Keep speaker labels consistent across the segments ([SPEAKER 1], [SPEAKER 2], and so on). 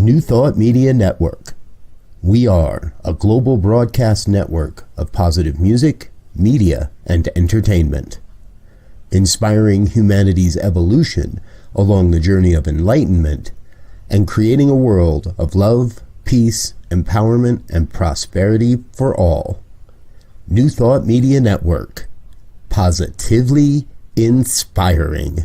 [SPEAKER 1] New Thought Media Network. We are a global broadcast network of positive music, media, and entertainment, inspiring humanity's evolution along the journey of enlightenment and creating a world of love, peace, empowerment, and prosperity for all. New Thought Media Network. Positively inspiring.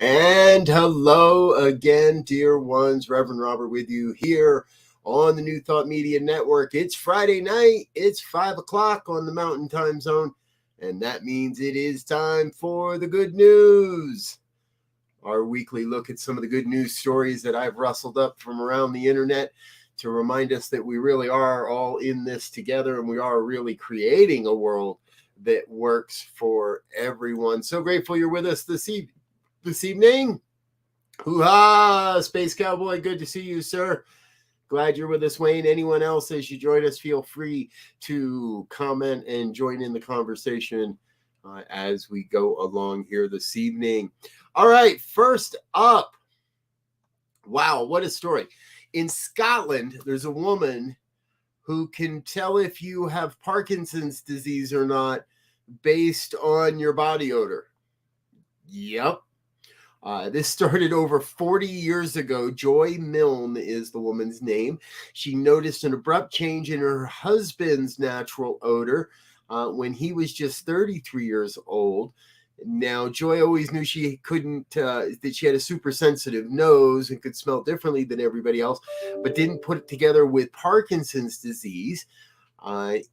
[SPEAKER 1] And hello again, dear ones. Reverend Robert with you here on the New Thought Media Network. It's Friday night. It's 5 o'clock on the Mountain Time Zone. And that means it is time for the good news. Our weekly look at some of the good news stories that I've rustled up from around the internet to remind us that we really are all in this together and we are really creating a world that works for everyone. So grateful you're with us this evening. Hoo-ha! Space Cowboy, good to see you, sir. Glad you're with us, Wayne. Anyone else, as you join us, feel free to comment and join in the conversation as we go along here this evening. All right, first up. Wow, what a story. In Scotland, there's a woman who can tell if you have Parkinson's disease or not based on your body odor. Yep. This started over 40 years ago. Joy Milne is the woman's name. She noticed an abrupt change in her husband's natural odor when he was just 33 years old. Now, Joy always knew she couldn't, that she had a super sensitive nose and could smell differently than everybody else, but didn't put it together with Parkinson's disease.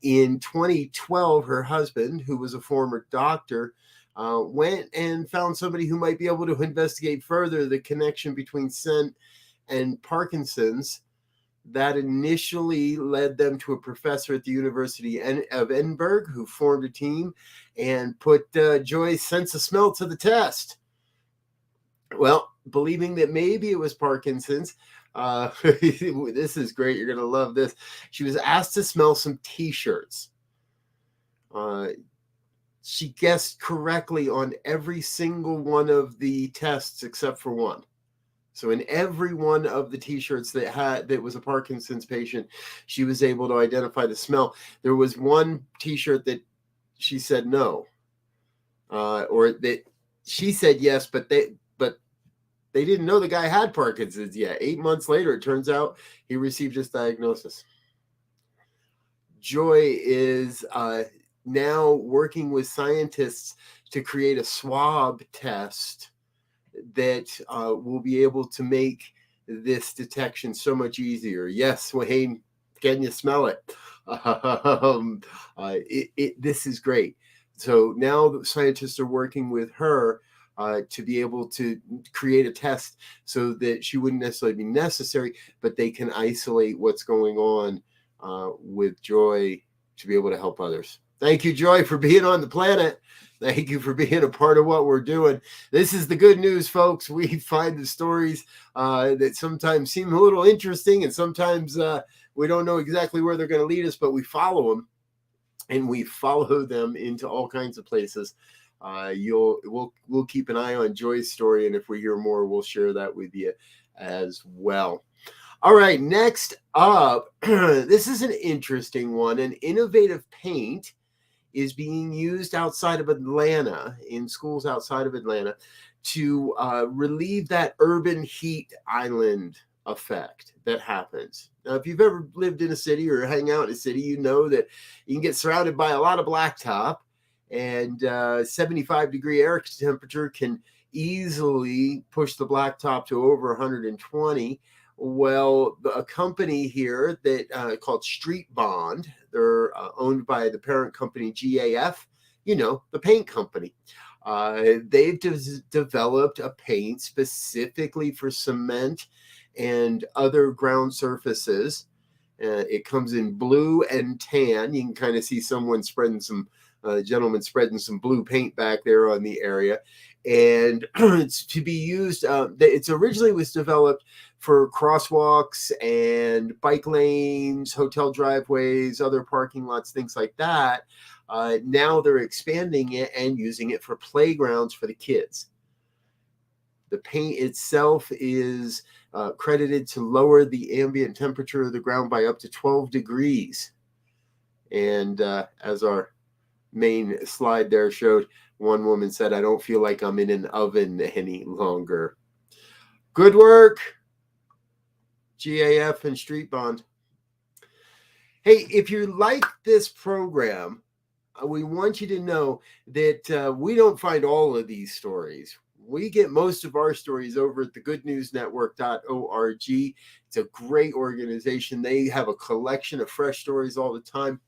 [SPEAKER 1] In 2012, her husband, who was a former doctor, went and found somebody who might be able to investigate further the connection between scent and Parkinson's. That initially led them to a professor at the University of Edinburgh who formed a team and put Joy's sense of smell to the test. Well, believing that maybe it was Parkinson's, this is great. You're going to love this. She was asked to smell some T-shirts. She guessed correctly on every single one of the tests except for one. So in every one of the T-shirts that was a Parkinson's patient, she was able to identify the smell. There was one T-shirt that she said no, or that she said yes, but they didn't know the guy had Parkinson's yet. 8 months later, it turns out he received his diagnosis. Joy is now working with scientists to create a swab test that will be able to make this detection so much easier. Yes, Wayne, can you smell it? This is great. So now the scientists are working with her to be able to create a test so that she wouldn't necessarily be necessary, but they can isolate what's going on with Joy to be able to help others. Thank you, Joy, for being on the planet. Thank you for being a part of what we're doing. This is the good news, folks. We find the stories that sometimes seem a little interesting, and sometimes we don't know exactly where they're going to lead us, but we follow them, and we follow them into all kinds of places. We'll keep an eye on Joy's story, and if we hear more, we'll share that with you as well. All right, next up, this is an interesting one. An innovative paint is being used outside of Atlanta, in schools outside of Atlanta, to relieve that urban heat island effect that happens. Now, if you've ever lived in a city or hang out in a city, you know that you can get surrounded by a lot of blacktop, and 75-degree air temperature can easily push the blacktop to over 120. Well, a company here that called Street Bond, they're owned by the parent company GAF, the paint company. They've developed a paint specifically for cement and other ground surfaces. It comes in blue and tan. You can kind of see someone spreading some gentleman spreading some blue paint back there on the area, and it's to be used. It's originally was developed for crosswalks and bike lanes, hotel driveways, other parking lots, things like that. Now they're expanding it and using it for playgrounds for the kids. The paint itself is credited to lower the ambient temperature of the ground by up to 12 degrees. And as our main slide there showed, one woman said, "I don't feel like I'm in an oven any longer." Good work, GAF and Street Bond. Hey, if you like this program, we want you to know that we don't find all of these stories. We get most of our stories over at the goodnewsnetwork.org. It's a great organization. They have a collection of fresh stories all the time.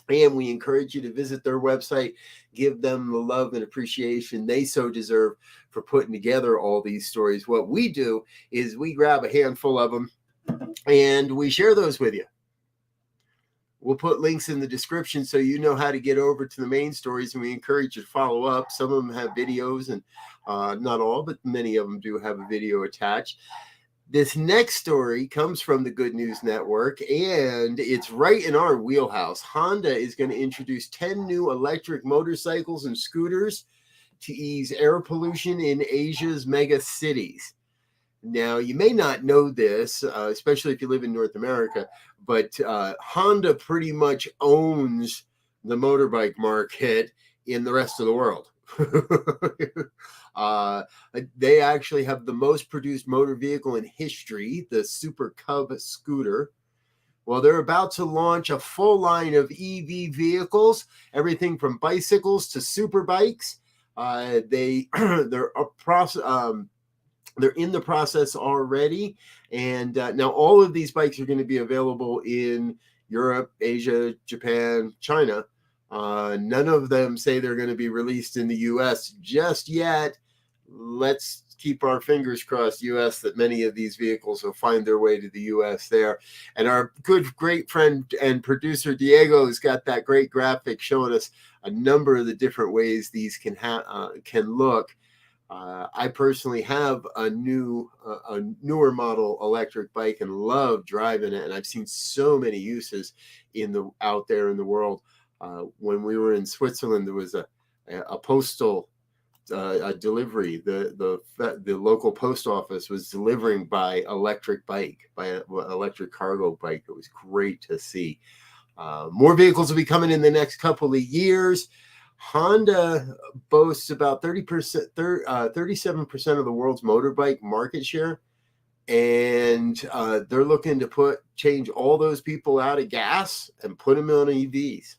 [SPEAKER 1] And we encourage you to visit their website, give them the love and appreciation they so deserve for putting together all these stories. What we do is we grab a handful of them and we share those with you. We'll put links in the description so you know how to get over to the main stories, and we encourage you to follow up. Some of them have videos, and not all, but many of them do have a video attached. This next story comes from the Good News Network, and it's right in our wheelhouse. Honda is going to introduce 10 new electric motorcycles and scooters to ease air pollution in Asia's mega cities. Now, you may not know this, especially if you live in North America, but Honda pretty much owns the motorbike market in the rest of the world. They actually have the most produced motor vehicle in history, the Super Cub scooter. Well, they're about to launch a full line of EV vehicles, everything from bicycles to super bikes. They're in the process already, and now all of these bikes are going to be available in Europe, Asia, Japan, China. None of them say they're going to be released in the U.S. just yet. Let's keep our fingers crossed, U.S., that many of these vehicles will find their way to the U.S. there. And our great friend and producer Diego has got that great graphic showing us a number of the different ways these can look. I personally have a newer model electric bike and love driving it, and I've seen so many uses out there in the world. When we were in Switzerland, there was a postal delivery. The local post office was delivering by electric cargo bike. It was great to see. More vehicles will be coming in the next couple of years. Honda boasts about 37% of the world's motorbike market share, and they're looking to change all those people out of gas and put them on EVs.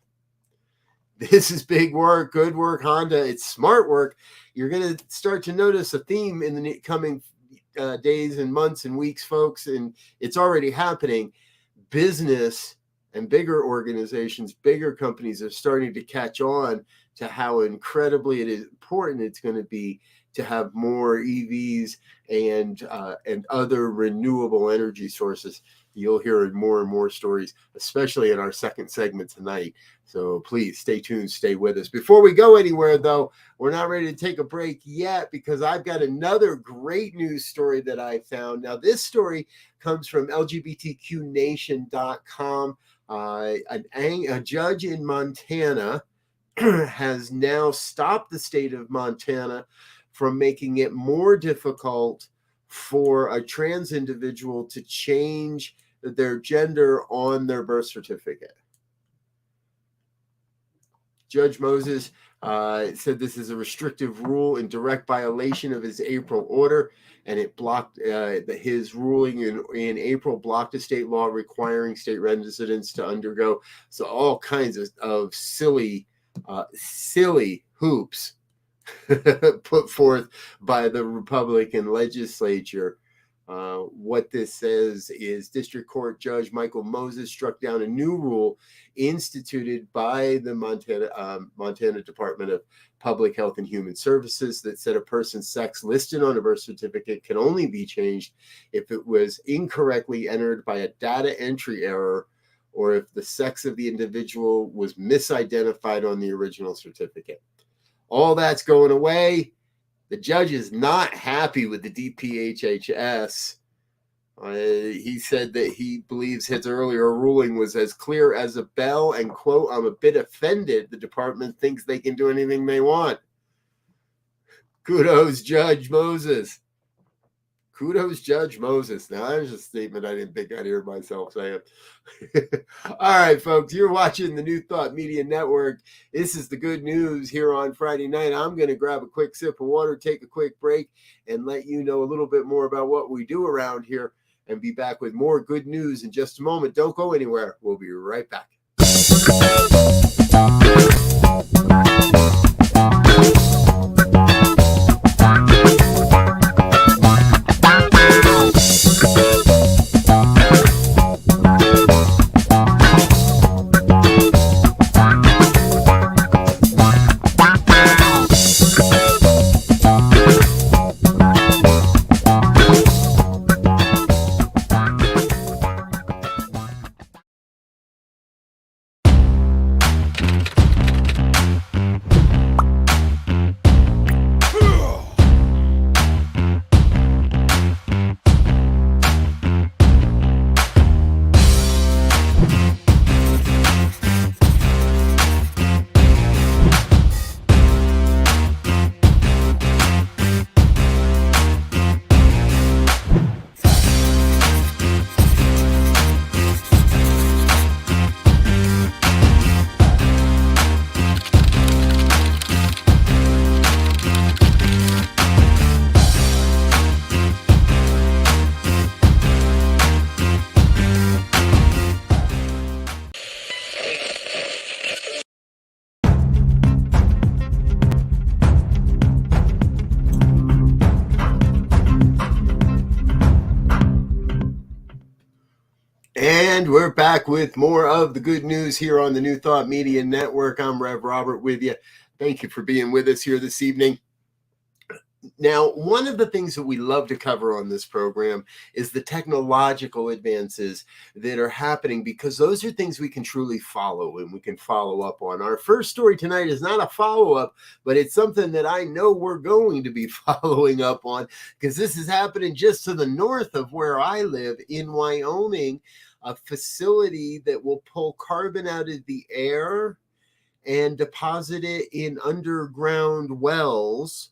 [SPEAKER 1] This is big work, good work, Honda. It's smart work. You're going to start to notice a theme in the coming days and months and weeks, folks, and it's already happening. Business and bigger organizations, bigger companies are starting to catch on to how incredibly important it's going to be to have more EVs and other renewable energy sources. You'll hear more and more stories, especially in our second segment tonight. So please stay tuned, stay with us. Before we go anywhere, though, we're not ready to take a break yet because I've got another great news story that I found. Now, this story comes from LGBTQNation.com. A judge in Montana has now stopped the state of Montana from making it more difficult for a trans individual to change their gender on their birth certificate. Judge Moses said this is a restrictive rule in direct violation of his April order, and it blocked his ruling in April blocked a state law requiring state residents to undergo all kinds of silly silly hoops put forth by the Republican legislature. What this says is District Court Judge Michael Moses struck down a new rule instituted by the Montana Department of Public Health and Human Services that said a person's sex listed on a birth certificate can only be changed if it was incorrectly entered by a data entry error or if the sex of the individual was misidentified on the original certificate. All that's going away. The judge is not happy with the DPHHS. He said that he believes his earlier ruling was as clear as a bell and, quote, I'm a bit offended the department thinks they can do anything they want. Kudos, Judge Moses. Kudos, Judge Moses. Now, there's a statement I didn't think I'd hear myself saying. All right, folks, you're watching the New Thought Media Network. This is the good news here on Friday night. I'm going to grab a quick sip of water, take a quick break, and let you know a little bit more about what we do around here and be back with more good news in just a moment. Don't go anywhere. We'll be right back. And we're back with more of the good news here on the New Thought Media Network. I'm Rev Robert with you. Thank you for being with us here this evening. Now, one of the things that we love to cover on this program is the technological advances that are happening, because those are things we can truly follow and we can follow up on. Our first story tonight is not a follow-up, but it's something that I know we're going to be following up on, because this is happening just to the north of where I live in Wyoming, a facility that will pull carbon out of the air and deposit it in underground wells.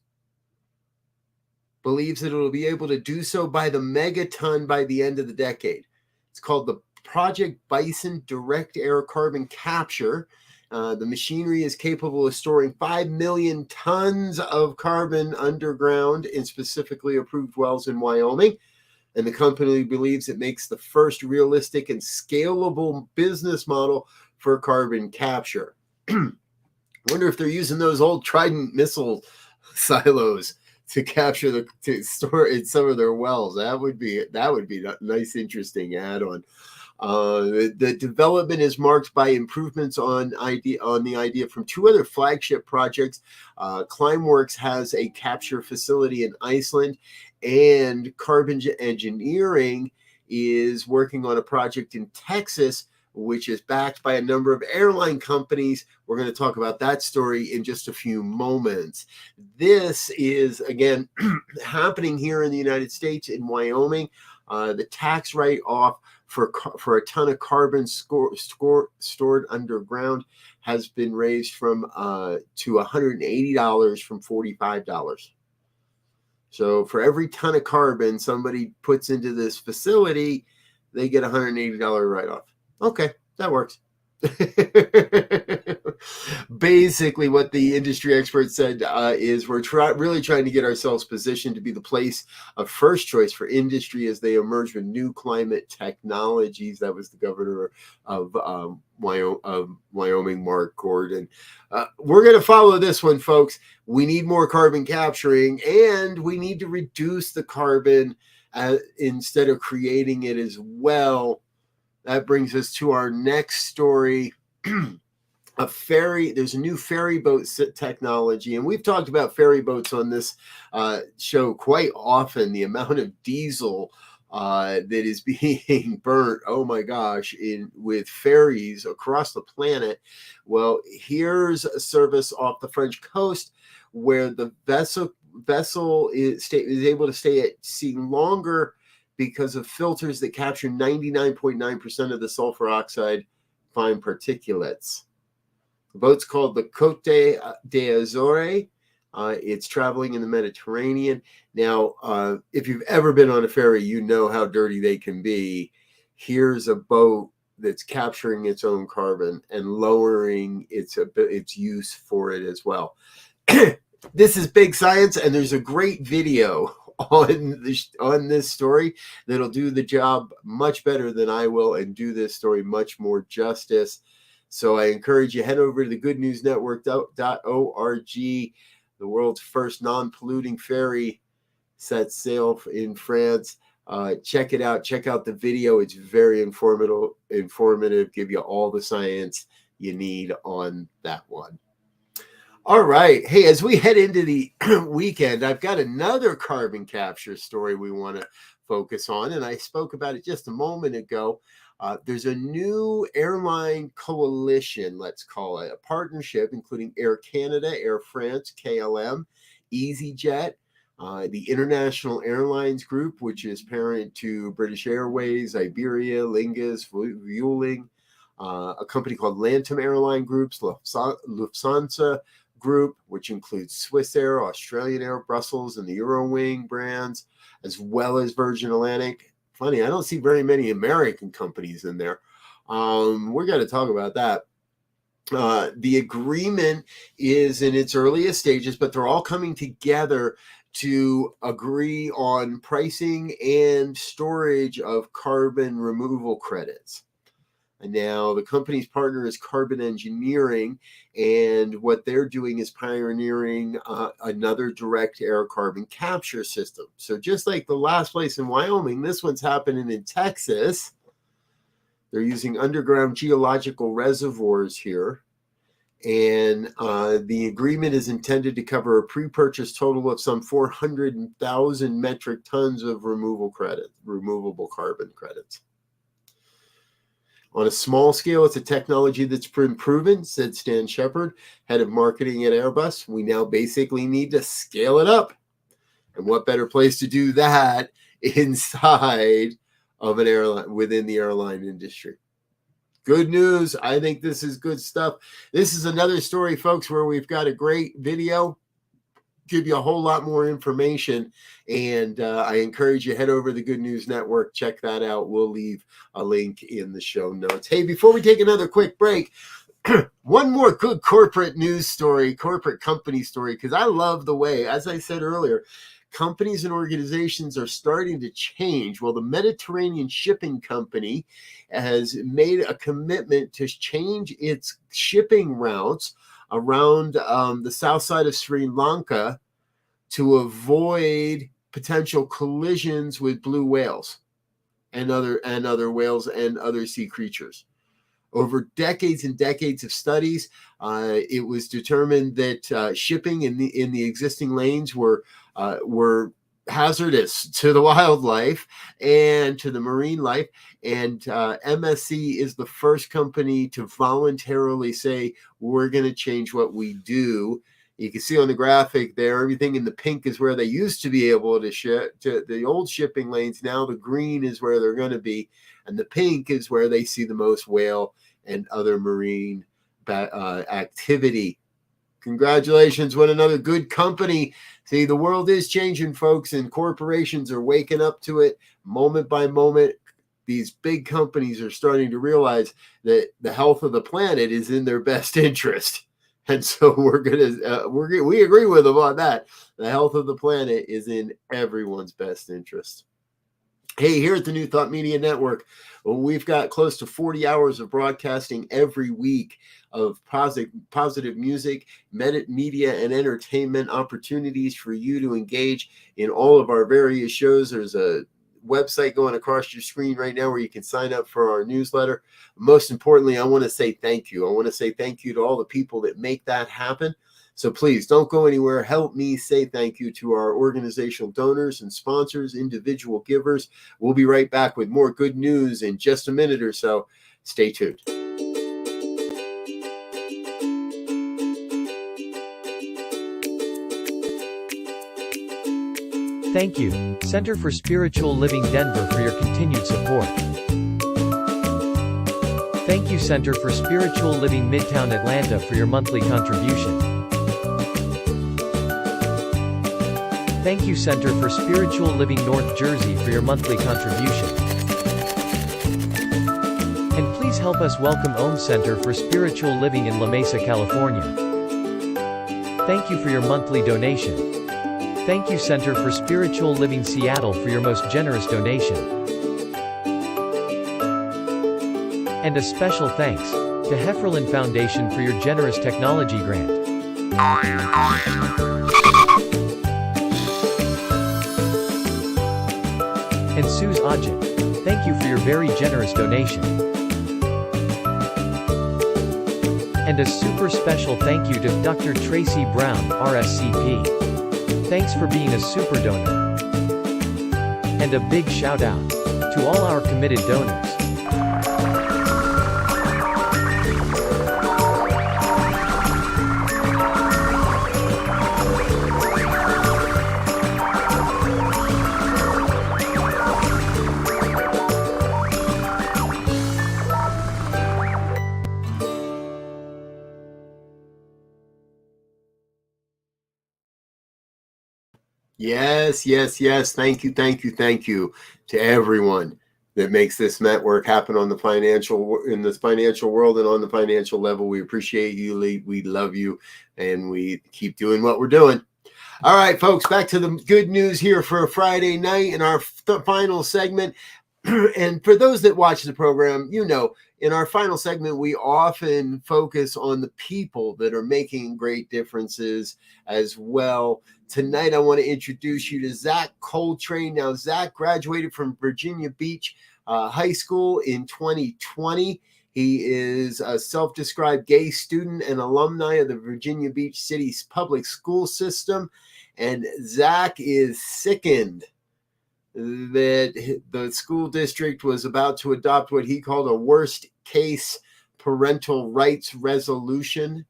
[SPEAKER 1] Believes that it will be able to do so by the megaton by the end of the decade. It's called the Project Bison Direct Air Carbon Capture. The machinery is capable of storing 5 million tons of carbon underground in specifically approved wells in Wyoming. And the company believes it makes the first realistic and scalable business model for carbon capture. Wonder if they're using those old Trident missile silos to capture to store in some of their wells. That would be a nice, interesting add-on. The development is marked by improvements on the idea from two other flagship projects. Climeworks has a capture facility in Iceland, and Carbon Engineering is working on a project in Texas, which is backed by a number of airline companies. We're going to talk about that story in just a few moments. This is, again, happening here in the United States in Wyoming. The tax write-off for a ton of carbon stored underground has been raised from to $180 from $45. So for every ton of carbon somebody puts into this facility, they get $180 write-off. Okay, that works. basically what the industry experts said is we're really trying to get ourselves positioned to be the place of first choice for industry as they emerge with new climate technologies. That was the governor of Wyoming, Mark Gordon. We're going to follow this one, folks. We need more carbon capturing, and we need to reduce the carbon instead of creating it as well. That brings us to our next story. There's a new ferry boat technology, and we've talked about ferry boats on this show quite often. The amount of diesel that is being burnt, oh my gosh, with ferries across the planet. Well, here's a service off the French coast where the vessel is able to stay at sea longer because of filters that capture 99.9% of the sulfur oxide fine particulates. The boat's called the Côte d'Azores. It's traveling in the Mediterranean. Now, if you've ever been on a ferry, you know how dirty they can be. Here's a boat that's capturing its own carbon and lowering its use for it as well. This is big science, and there's a great video on this story that'll do the job much better than I will and do this story much more justice. So I encourage you, head over to the goodnewsnetwork.org. The world's first non-polluting ferry sets sail in France. Check it out. Check out the video. It's very informative. Give you all the science you need on that one. All right. Hey, as we head into the weekend, I've got another carbon capture story we want to focus on, and I spoke about it just a moment ago. There's a new airline coalition, let's call it, a partnership including Air Canada, Air France, KLM, EasyJet, the International Airlines Group, which is parent to British Airways, Iberia, Lingus, Vueling, a company called Lantam Airline Groups, Lufthansa Group, which includes Swiss Air, Australian Air, Brussels, and the Eurowing brands, as well as Virgin Atlantic. Funny, I don't see very many American companies in there. We're going to talk about that. The agreement is in its earliest stages, but they're all coming together to agree on pricing and storage of carbon removal credits. And now the company's partner is Carbon Engineering, and what they're doing is pioneering another direct air carbon capture system. So just like the last place in Wyoming, this one's happening in Texas. They're using underground geological reservoirs here. And the agreement is intended to cover a pre-purchase total of some 400,000 metric tons of removable carbon credits. On a small scale, it's a technology that's been proven, said Stan Shepard, head of marketing at Airbus. We now basically need to scale it up. And what better place to do that inside of an airline, within the airline industry? Good news. I think this is good stuff. This is another story, folks, where we've got a great video, give you a whole lot more information, and I encourage you, head over to the Good News Network, check that out. We'll leave a link in the show notes. Hey, before we take another quick break, one more good corporate news story, corporate company story, because I love the way, as I said earlier, companies and organizations are starting to change. Well, the Mediterranean Shipping Company has made a commitment to change its shipping routes around the south side of Sri Lanka to avoid potential collisions with blue whales and other whales and other sea creatures. Over decades and decades of studies, it was determined that shipping in the existing lanes were hazardous to the wildlife and to the marine life. And MSC is the first company to voluntarily say, we're going to change what we do. You can see on the graphic there, everything in the pink is where they used to be able to ship to the old shipping lanes. Now the green is where they're going to be, and the pink is where they see the most whale and other marine activity. Congratulations, what another good company. See, the world is changing, folks, and corporations are waking up to it moment by moment. These big companies are starting to realize that the health of the planet is in their best interest. And so we agree with him on that. The health of the planet is in everyone's best interest. Hey, here at the New Thought Media Network, we've got close to 40 hours of broadcasting every week of positive music, media, and entertainment opportunities for you to engage in all of our various shows. There's a website going across your screen right now where you can sign up for our newsletter. Most importantly, I want to say thank you. I want to say thank you to all the people that make that happen. So please don't go anywhere. Help me say thank you to our organizational donors and sponsors, individual givers. We'll be right back with more good news in just a minute or so. Stay tuned.
[SPEAKER 2] Thank you, Center for Spiritual Living Denver, for your continued support. Thank you, Center for Spiritual Living Midtown Atlanta, for your monthly contribution. Thank you, Center for Spiritual Living North Jersey, for your monthly contribution. And please help us welcome Om Center for Spiritual Living in La Mesa, California. Thank you for your monthly donation. Thank you, Center for Spiritual Living Seattle, for your most generous donation. And a special thanks to Hefferlin Foundation for your generous technology grant. And Suze Ajit, thank you for your very generous donation. And a super special thank you to Dr. Tracy Brown, RSCP. Thanks for being a super donor. And a big shout out to all our committed donors.
[SPEAKER 1] Yes. Thank you to everyone that makes this network happen in this financial world and on the financial level. We appreciate you. We love you, and we keep doing what we're doing. All right, folks, back to the good news here for a Friday night in our final segment. And for those that watch the program, in our final segment, we often focus on the people that are making great differences as well. Tonight, I want to introduce you to Zach Coltrane. Now, Zach graduated from Virginia Beach High School in 2020. He is a self-described gay student and alumni of the Virginia Beach City's public school system. And Zach is sickened that the school district was about to adopt what he called a worst case parental rights resolution.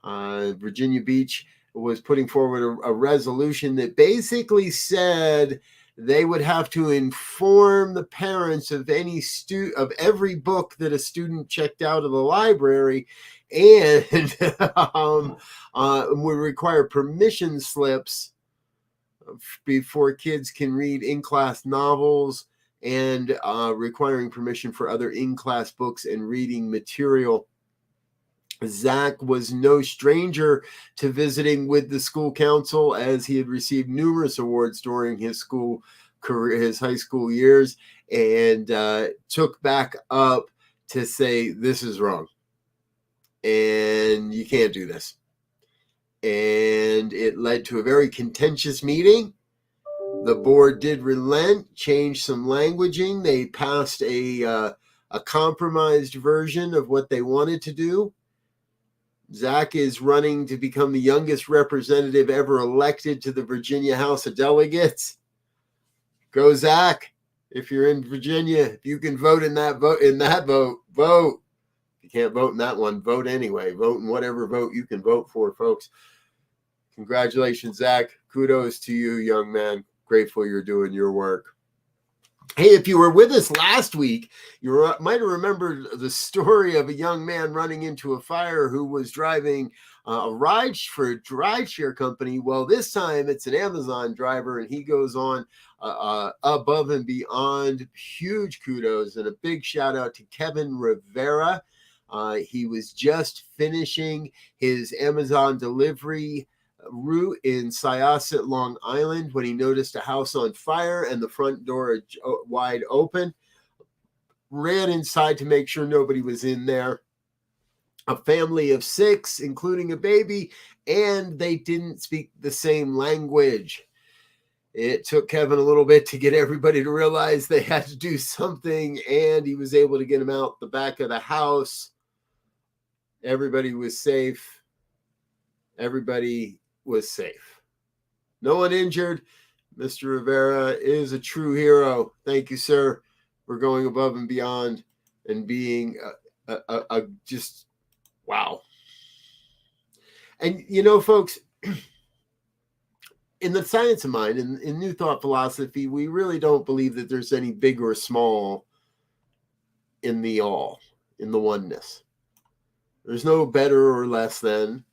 [SPEAKER 1] Virginia Beach was putting forward a resolution that basically said they would have to inform the parents of every book that a student checked out of the library, and would require permission slips before kids can read in-class novels, and requiring permission for other in-class books and reading material. Zach was no stranger to visiting with the school council, as he had received numerous awards during his school career, his high school years, and took back up to say, this is wrong, and you can't do this. And it led to a very contentious meeting. The board did relent, changed some languaging. They passed a compromised version of what they wanted to do. Zach is running to become the youngest representative ever elected to the Virginia House of Delegates. Go, Zach. If you're in Virginia, if you can vote in that vote, vote. If you can't vote in that one, vote anyway. Vote in whatever vote you can vote for, folks. Congratulations, Zach. Kudos to you, young man. Grateful you're doing your work. Hey, if you were with us last week, you might have remembered the story of a young man running into a fire who was driving a ride for a rideshare company. Well, this time it's an Amazon driver, and he goes on above and beyond. Huge kudos and a big shout out to Kevin Rivera. He was just finishing his Amazon delivery route in Syosset, Long Island, when he noticed a house on fire and the front door wide open. Ran inside to make sure nobody was in there. A family of 6, including a baby, and they didn't speak the same language. It took Kevin a little bit to get everybody to realize they had to do something, and he was able to get them out the back of the house. Everybody was safe. Everybody was safe. No one injured. Mr. Rivera is a true hero. Thank you, sir, for going above and beyond and being a just wow. And, you know, folks, in the science of mind, in New Thought philosophy, we really don't believe that there's any big or small in the all, in the oneness. There's no better or less than,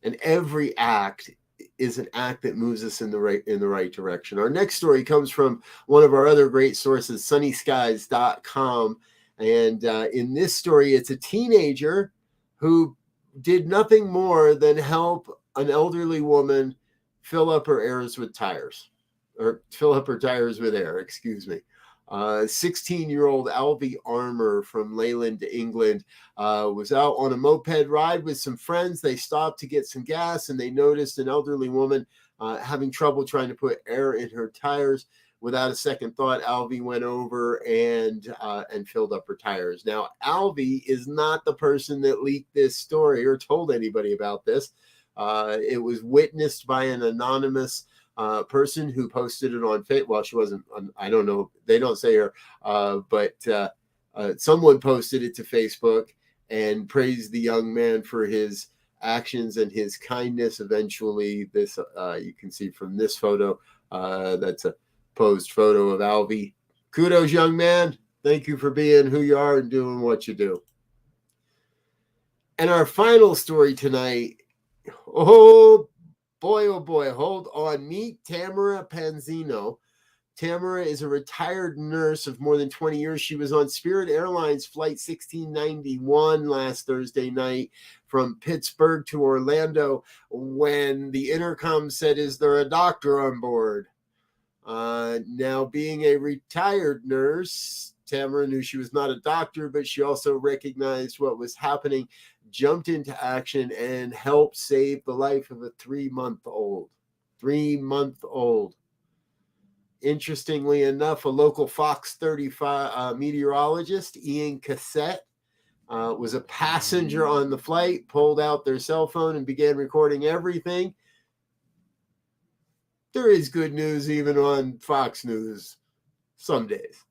[SPEAKER 1] and every act is an act that moves us in the right direction. Our next story comes from one of our other great sources, sunnyskies.com. And in this story, it's a teenager who did nothing more than help an elderly woman fill up her air with air, excuse me. 16-year-old Alvy Armour from Leyland, England, was out on a moped ride with some friends. They stopped to get some gas, and they noticed an elderly woman having trouble trying to put air in her tires. Without a second thought, Alvy went over and filled up her tires. Now, Alvy is not the person that leaked this story or told anybody about this. It was witnessed by an anonymous person who posted it on Facebook. Well, she wasn't, I don't know, they don't say her, but someone posted it to Facebook and praised the young man for his actions and his kindness. Eventually, this you can see from this photo, that's a posed photo of Alvy. Kudos, young man. Thank you for being who you are and doing what you do. And our final story tonight, oh boy, hold on. Meet Tamara Panzino. Tamara is a retired nurse of more than 20 years. She was on Spirit Airlines Flight 1691 last Thursday night from Pittsburgh to Orlando when the intercom said, "Is there a doctor on board?" Now, being a retired nurse, Tamara knew she was not a doctor, but she also recognized what was happening, jumped into action, and helped save the life of a 3-month-old. 3-month-old. Interestingly enough, a local Fox 35 meteorologist, Ian Cassette, was a passenger on the flight, pulled out their cell phone and began recording everything. There is good news even on Fox News some days.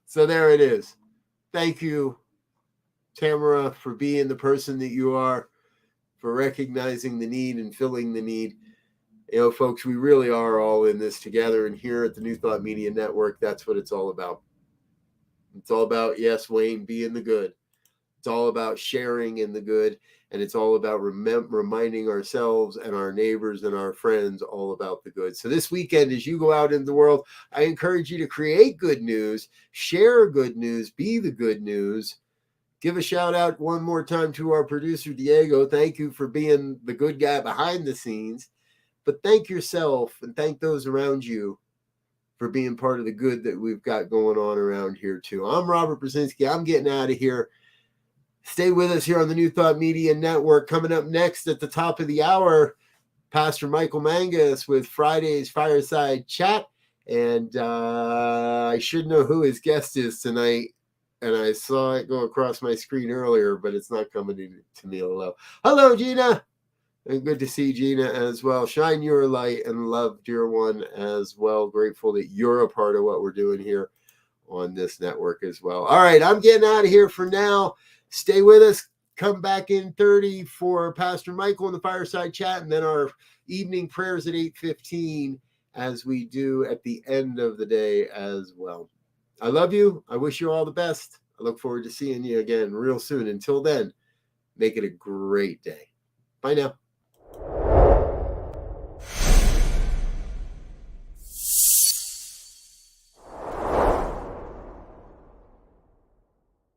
[SPEAKER 1] So there it is. Thank you, Tamara, for being the person that you are, for recognizing the need and filling the need. You know, folks, we really are all in this together. And here at the New Thought Media Network, that's what it's all about. It's all about, yes, Wayne, being the good. It's all about sharing in the good. And it's all about reminding ourselves and our neighbors and our friends all about the good. So this weekend, as you go out in the world, I encourage you to create good news, share good news, be the good news. Give a shout out one more time to our producer, Diego. Thank you for being the good guy behind the scenes. But thank yourself and thank those around you for being part of the good that we've got going on around here too. I'm Robert Brzezinski. I'm getting out of here. Stay with us here on the New Thought Media Network. Coming up next at the top of the hour, Pastor Michael Mangus with Friday's Fireside Chat. And I should know who his guest is tonight. And I saw it go across my screen earlier, but it's not coming to me. Hello, Gina. And good to see Gina as well. Shine your light and love, dear one, as well. Grateful that you're a part of what we're doing here on this network as well. All right, I'm getting out of here for now. Stay with us. Come back in 30 for Pastor Michael in the Fireside Chat, and then our evening prayers at 8:15 as we do at the end of the day as well. I love you. I wish you all the best. I look forward to seeing you again real soon. Until then, make it a great day. Bye now.